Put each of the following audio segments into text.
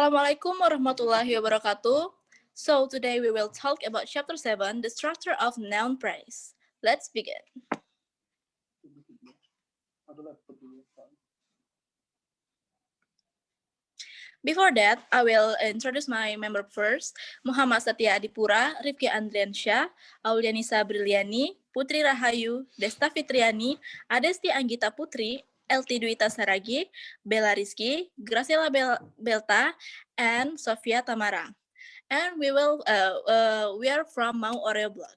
Assalamualaikum warahmatullahi wabarakatuh. So today we will talk about chapter 7, the structure of noun phrase. Let's begin. Before that, I will introduce my member first. Muhammad Satya Adipura, Rifki Andriansyah, Aulianisa Briliani, Putri Rahayu, Desta Fitriani, Adesti Anggita Putri, LT Dwita Saragi, Bella Rizky, Graciela Belta, and Sofia Tamara. And we are from Mau Oreo blog.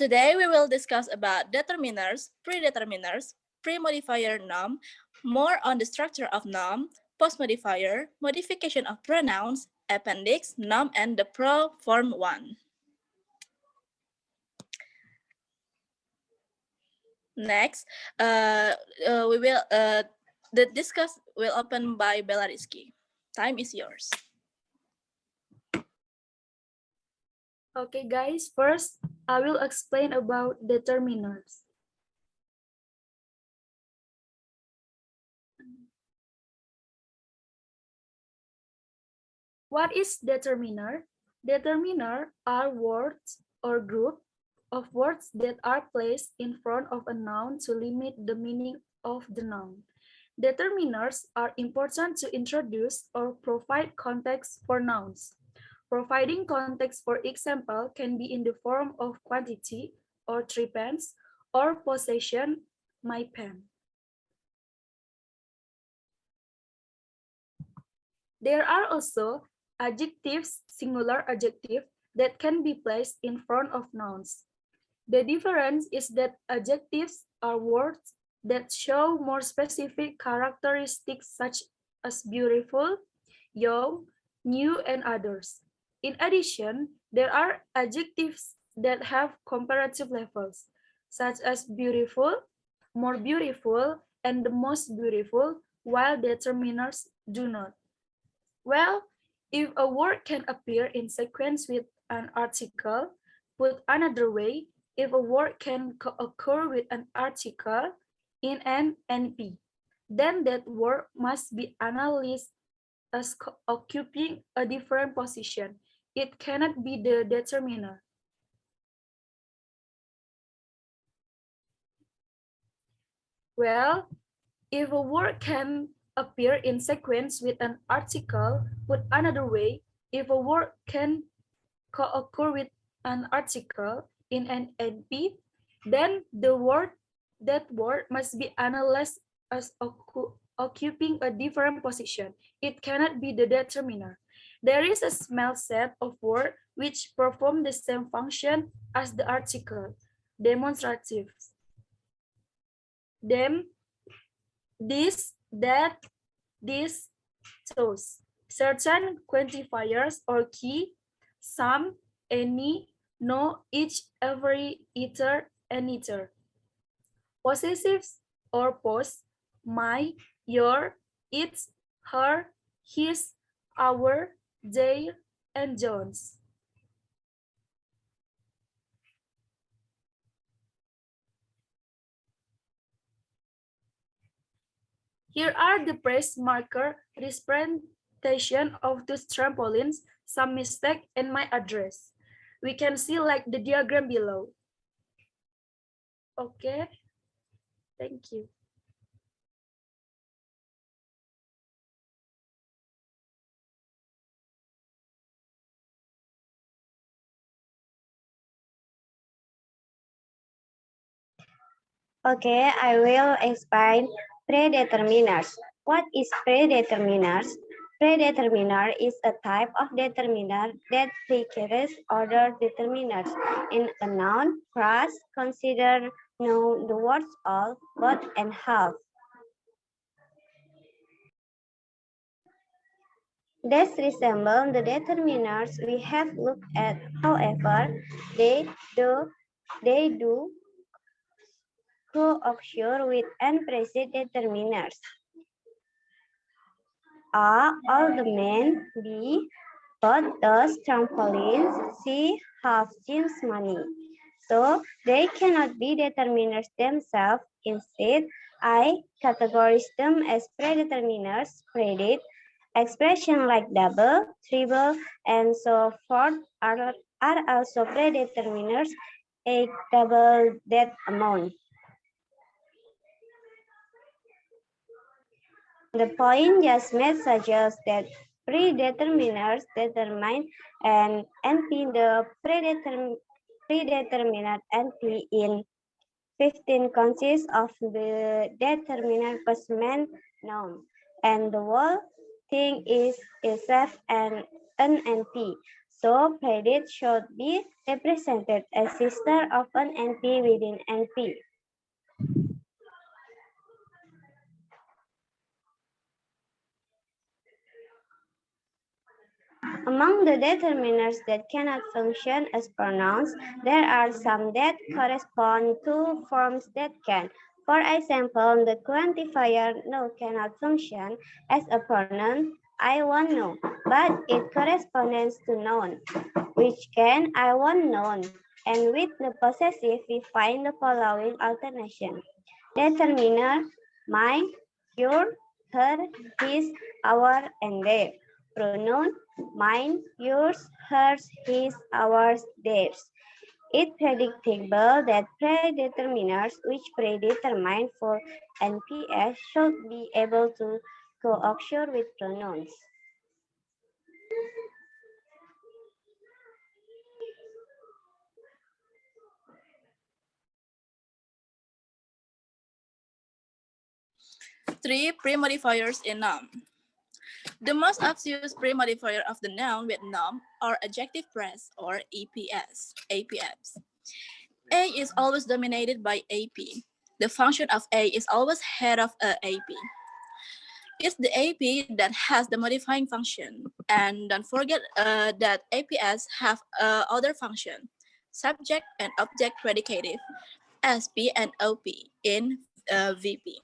Today we will discuss about determiners, predeterminers, pre-modifier noun, more on the structure of noun, post-modifier, modification of pronouns, appendix, noun, and the pro-form one. Next, we will the discuss will open by Bella Rizky. Time is yours. Okay, guys, first I will explain about determiners. What is determiner? Determiner are words or group of words that are placed in front of a noun to limit the meaning of the noun. Determiners are important to introduce or provide context for nouns. Providing context, for example, can be in the form of quantity or 3 pence or possession, my pen. There are also adjectives, singular adjective, that can be placed in front of nouns. The difference is that adjectives are words that show more specific characteristics such as beautiful, young, new, and others. In addition, there are adjectives that have comparative levels, such as beautiful, more beautiful, and the most beautiful, while determiners do not. Well, if a word can appear in sequence with an article, put another way, if a word can occur with an article in an NP, then that word must be analyzed as occupying a different position. It cannot be the determiner. Well, if a word can appear in sequence with an article, put another way, if a word can co-occur with an article in an NP, then that word must be analyzed as occupying a different position. It cannot be the determiner. There is a small set of words which perform the same function as the article. Demonstratives. Them, this, that, this, those. Certain quantifiers or key, some, any, no, each, every, either, and either. Possessives or pos, my, your, its, her, his, our, their, and John's. Here are the press marker representation of those trampolines, some mistake, and my address. We can see like the diagram below. Okay, thank you. Okay, I will explain predeterminers. What is predeterminers? Predeterminer is a type of determiner that precede other determiners. In a noun phrase, consider the words all, both, and half. These resemble the determiners we have looked at. However, they do co-occur with unpreceded determiners. A, all the men. B, bought those trampolines. C, half Jim's money. so they cannot be determiners themselves. Instead, I categorize them as predeterminers, predate. Expressions like double, triple, and so forth are also predeterminers, a double that amount. The point just made suggests that predeterminers determine an NP. The predeterminate NP in 15 consists of the determinant plus main noun, and the whole thing is itself an NP. So predicate should be represented as sister of an NP within NP. Among the determiners that cannot function as pronouns, there are some that correspond to forms that can. For example, the quantifier no cannot function as a pronoun I want no, but it corresponds to noun, which can I want known. And with the possessive, we find the following alternation. Determiner mine, your, her, his, our, and their. Pronoun mine, yours, hers, his, ours, theirs. It's predictable that predeterminers which predetermine for NPS should be able to co-occur with pronouns. Three pre-modifiers in noun. The most obvious pre-modifier of the noun with noun are adjective pres or EPS, APS. A is always dominated by AP. The function of A is always head of a AP. It's the AP that has the modifying function. And don't forget that APS have other function, subject and object predicative, SP and OP in VP.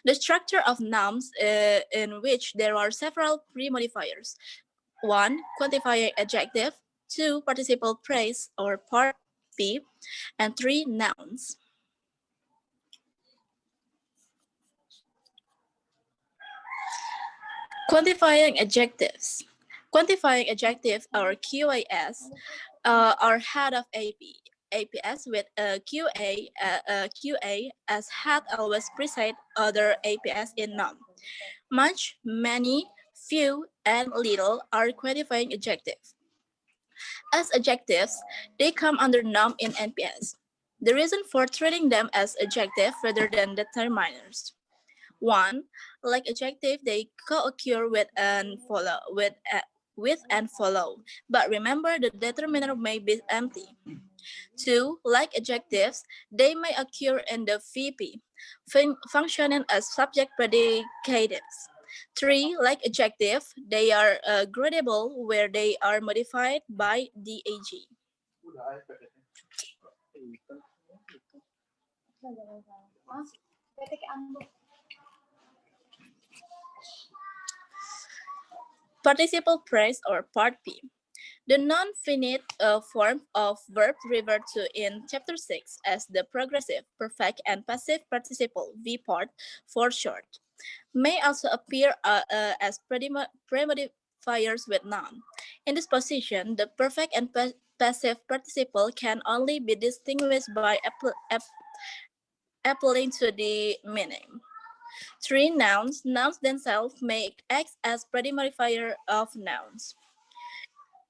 The structure of nouns in which there are several pre-modifiers. 1. Quantifying adjective. 2. Participle phrase or part P. And 3. Nouns. Quantifying adjectives. Quantifying adjective or QAS are head of AP. APS with QA as head always precede other APS in noun. Much, many, few, and little are quantifying adjectives. As adjectives, they come under noun in NPS. The reason for treating them as adjective rather than determiners. 1. Like adjective, they co-occur with and follow but remember the determiner may be empty. 2. Like adjectives, they may occur in the VP, functioning as subject predicatives. 3. Like adjective, they are gradable where they are modified by DAG. Participle phrase or part P. The non-finite form of verb referred to in chapter 6 as the progressive, perfect, and passive participle V part for short may also appear as premodifiers with noun. In this position, the perfect and passive participle can only be distinguished by appealing to the meaning. 3. Nouns. Nouns themselves may act as premodifier of nouns.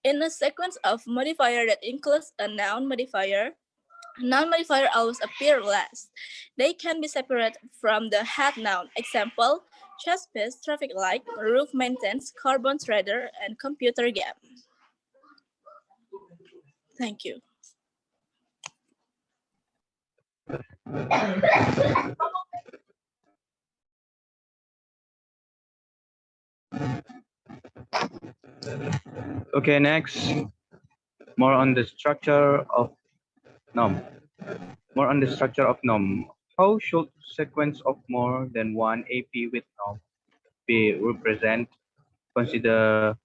In a sequence of modifier that includes a noun modifier always appear last. They can be separated from the head noun. Example, trespass, traffic light, roof maintenance, carbon trader, and computer game. Thank you. Okay, next, more on the structure of noun. How should sequence of more than one AP with noun be represented? Consider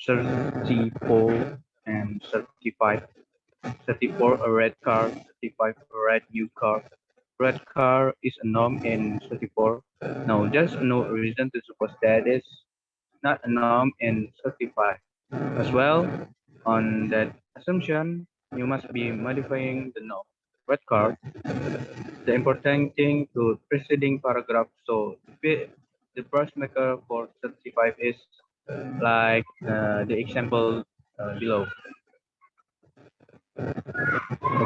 34 and 35. 34, a red car. 35, a red new car. Red car is a noun in 34. Now, there's no reason to suppose that is not a noun in 35. As well, on that assumption, you must be modifying the noun. Red car, the important thing to preceding paragraph. So, the first maker for 35 is like the example below.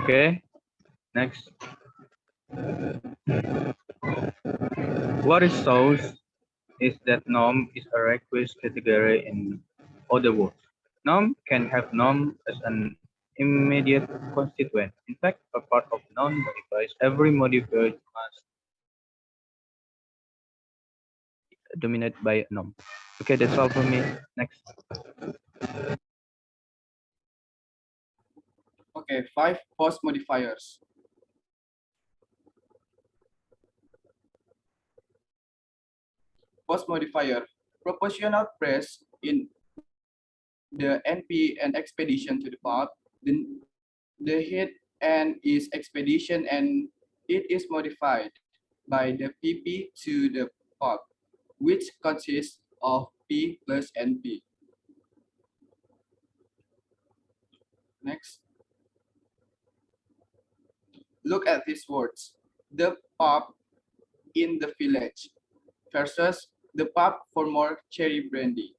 Okay, next. What it shows is that noun is a requisite category in other words. Noun can have noun as an immediate constituent. In fact, a part of noun modifies every modifier must dominated by a noun. Okay, that's all for me. Next. Okay, 5 post modifiers. Post modifier, proportional press in the NP and expedition to the pub. The hit and is expedition and it is modified by the PP to the pub, which consists of P plus NP. Next. Look at these words. The pub in the village versus the pub for more cherry brandy.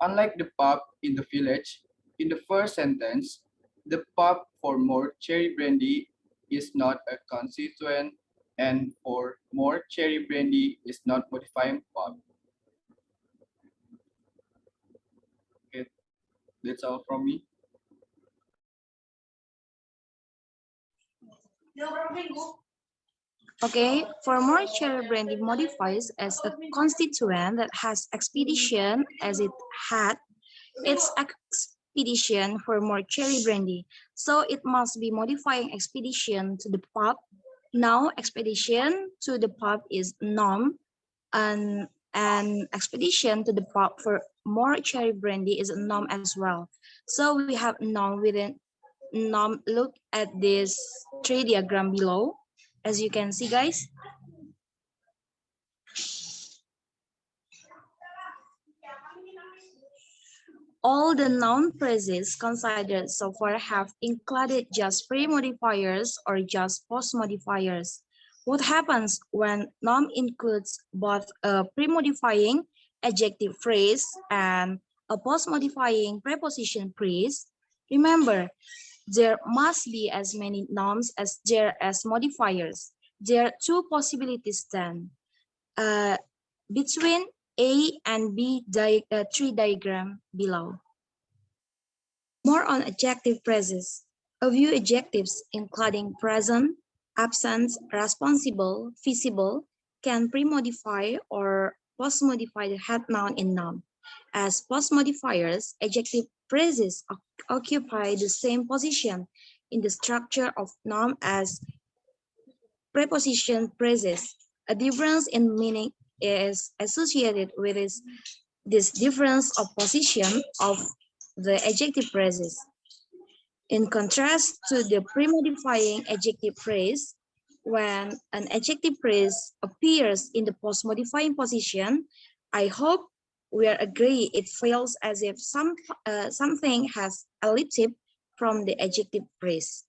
Unlike the pub in the village, in the first sentence, the pub for more cherry brandy is not a constituent and for more cherry brandy is not modifying pub. Okay, that's all from me. Okay, for more cherry brandy modifies as a constituent that has expedition as it had its expedition for more cherry brandy. So it must be modifying expedition to the pub. Now expedition to the pub is nom and expedition to the pub for more cherry brandy is a nom as well. So we have nom within nom. Look at this tree diagram below. As you can see, guys. All the noun phrases considered so far have included just pre-modifiers or just post-modifiers. What happens when noun includes both a pre-modifying adjective phrase and a post-modifying preposition phrase? Remember, there must be as many nouns as there as modifiers. There are two possibilities then. Between A and B tree diagram below. More on adjective phrases. A few adjectives including present, absent, responsible, visible can pre-modify or post-modify the head noun in noun. As post-modifiers, adjective phrases occupy the same position in the structure of noun as preposition phrases. A difference in meaning is associated with this difference of position of the adjective phrases. In contrast to the pre-modifying adjective phrase, when an adjective phrase appears in the post-modifying position, I hope we are agree it feels as if something has elipsed from the adjective phrase.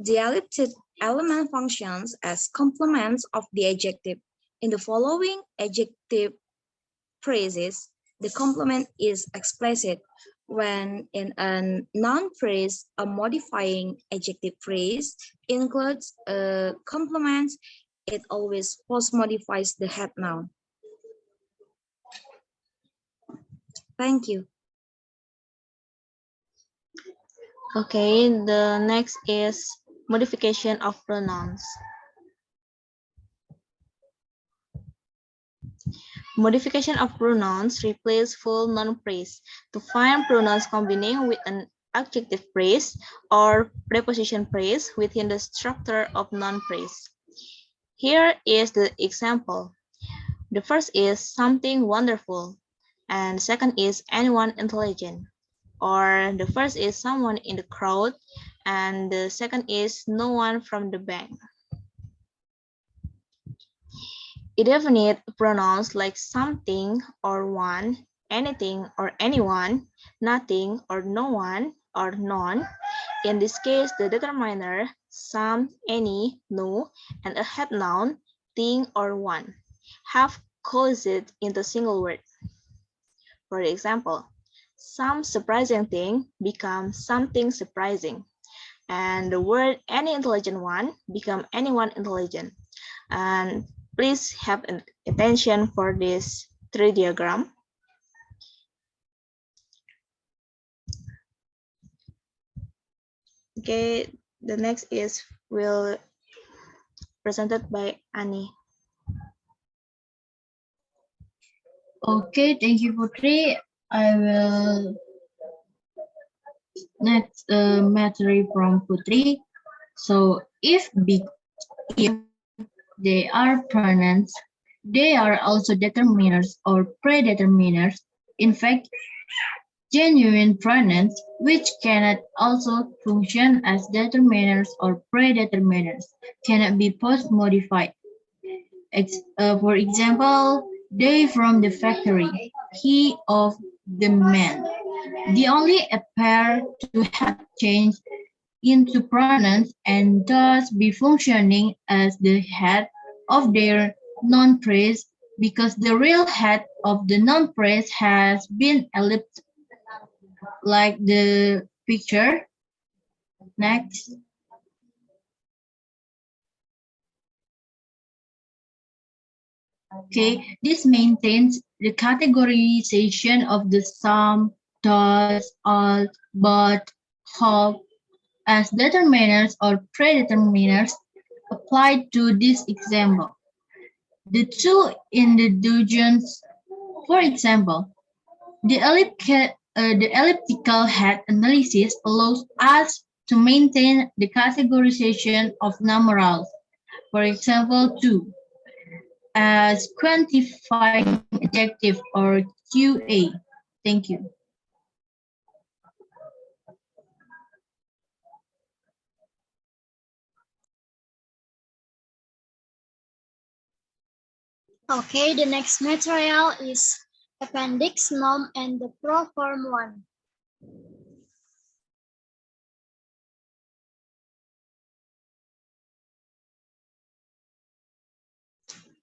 The elliptic element functions as complements of the adjective. In the following adjective phrases, the complement is explicit when in a noun phrase, a modifying adjective phrase includes a complement, it always post-modifies the head noun. Thank you. Okay, the next is modification of pronouns. Modification of pronouns replace full noun phrase to find pronouns combining with an adjective phrase or preposition phrase within the structure of noun phrase. Here is the example. The first is something wonderful, and second is anyone intelligent. Or the first is someone in the crowd, and the second is no one from the bank. Indefinite pronouns like something or one, anything or anyone, nothing or no one, or none. In this case, the determiner, some, any, no, and a head noun, thing or one, have coalesced into single word. For example, some surprising thing becomes something surprising, and the word any intelligent one become anyone intelligent. And please have attention for this tree diagram. Okay, the next is will presented by Annie. Okay, thank you, Putri. I will next material from Putri. So if they are pronouns, they are also determiners or predeterminers. In fact, genuine pronouns, which cannot also function as determiners or predeterminers, cannot be post-modified. For example, they from the factory, he of the man. They only appear to have changed into pronouns and thus be functioning as the head of their non-phrase because the real head of the non-phrase has been ellipsed like the picture. Next. Okay, this maintains the categorization of the some, does, all, but, hope as determiners or predeterminers applied to this example. The two individuals, for example, the elliptical head analysis allows us to maintain the categorization of numerals. For example, 2 as quantifying adjective or QA. Thank you. Okay, the next material is appendix, noun, and the proform one.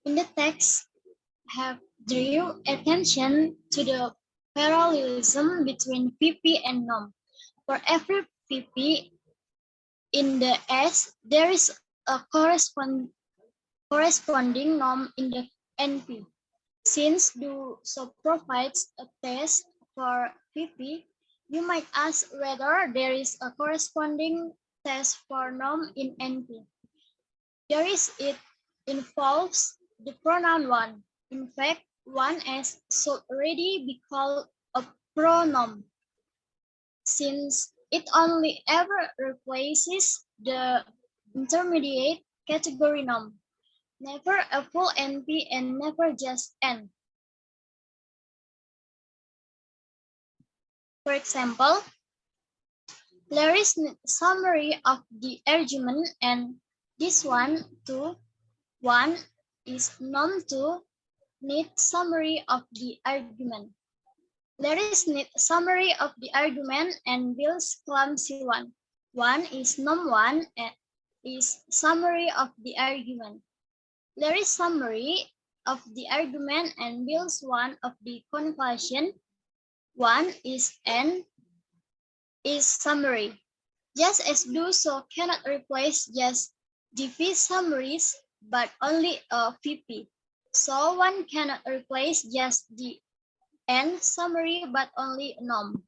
In the text, have drew attention to the parallelism between PP and noun. For every PP in the S, there is a corresponding noun in the NP. Since do so provides a test for PP, you might ask whether there is a corresponding test for noun in NP. There is it involves the pronoun one. In fact, one S should already be called a pronoun since it only ever replaces the intermediate category noun. Never a full NP and never just N. For example, there is summary of the argument and this one too. One is noun to need summary of the argument. There is need summary of the argument and Bill's clumsy one. One is noun one and is summary of the argument. There is summary of the argument and Bill's one of the conclusion. One is N is summary. Just as do so cannot replace just DV summaries, but only a VP. So one cannot replace just the N summary, but only nom.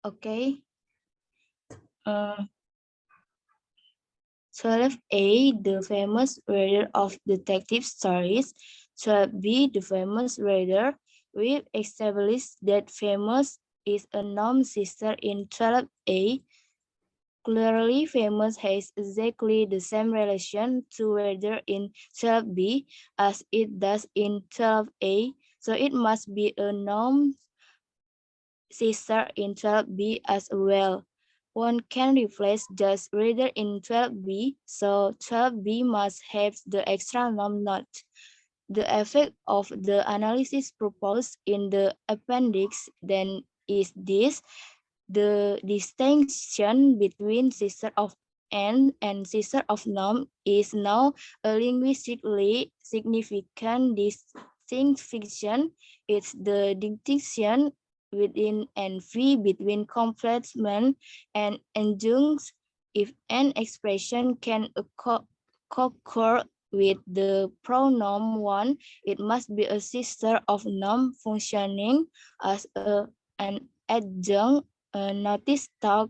Okay. 12A, the famous writer of detective stories. 12B, the famous writer. We've established that famous is a noun sister in 12A. particularly famous has exactly the same relation to weather in 12b as it does in 12a, so it must be a noun sister in 12b as well. One can replace just reader in 12b, so 12b must have the extra noun not. The effect of the analysis proposed in the appendix then is this: the distinction between sister of and sister of noun is now a linguistically significant distinction. It's the distinction within and v between complement and adjuncts. If an expression can occur with the pronoun one, it must be a sister of noun functioning as an adjunct. Notice talk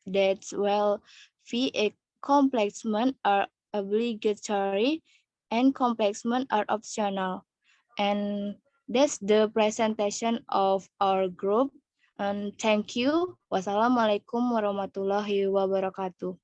that while V and complexment are obligatory and complexment are optional. And that's the presentation of our group. And thank you. Wassalamualaikum warahmatullahi wabarakatuh.